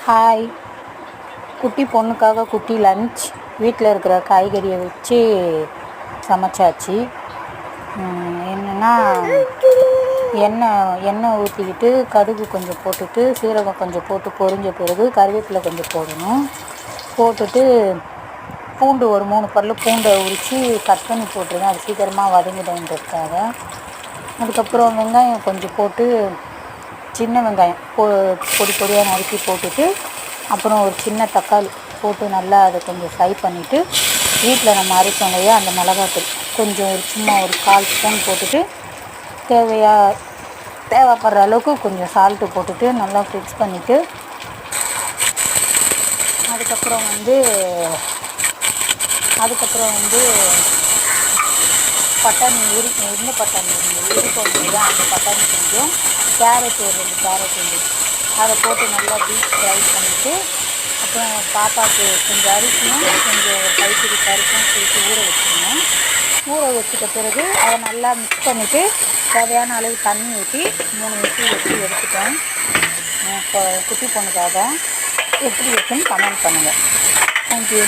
Hi. குட்டி பொண்ணுக்காக குட்டி லன்ச். வீட்டில் இருக்கிற காய்கறியை வச்சு சமைச்சாச்சு. என்னென்னா எண்ணெய் ஊற்றிக்கிட்டு கடுகு கொஞ்சம் போட்டுட்டு சீரகம் கொஞ்சம் போட்டு பொரிஞ்ச பிறகு கருவேப்பிலை கொஞ்சம் போடணும். போட்டுட்டு பூண்டு ஒரு 3 பல் பூண்டை உரித்து கட் பண்ணி போட்டுருங்க. அது சீக்கிரமாக வதங்கிடுன்றதுக்காக. அதுக்கப்புறம் வெங்காயம் கொஞ்சம் போட்டு சின்ன வெங்காயம் பொடி பொடியாக நறுக்கி போட்டுட்டு அப்புறம் ஒரு சின்ன தக்காளி போட்டு நல்லா அதை கொஞ்சம் ஃப்ரை பண்ணிவிட்டு வீட்டில் நம்ம அரைச்சோம் இல்லையா அந்த மிளகாத்தூள் கொஞ்சம் சும்மா ஒரு 1/4 ஸ்பூன் போட்டுட்டு தேவைப்படுற அளவுக்கு கொஞ்சம் சால்ட்டு போட்டுட்டு நல்லா மிக்ஸ் பண்ணிவிட்டு அதுக்கப்புறம் வந்து பட்டாணி இருந்த பட்டாணி இருந்தது அந்த பட்டாணி கொஞ்சம் கேரட் ஒரு 2 கேரட் அதை போட்டு நல்லா டீப் ஃப்ரை பண்ணிவிட்டு அப்புறம் பாப்பாவுக்கு கொஞ்சம் அரிசியும் கொஞ்சம் கைப்பிடி பருப்பும் சேர்த்து ஊற வச்சுட்ட பிறகு அதை நல்லா மிக்ஸ் பண்ணிவிட்டு தேவையான அளவு தண்ணி ஊற்றி 3 விசில் வச்சு எடுத்துட்டேன். இப்போ குட்டி பொண்ணுக்காக எப்படி இருக்குன்னு கமெண்ட் பண்ணுங்கள். தேங்க்யூ.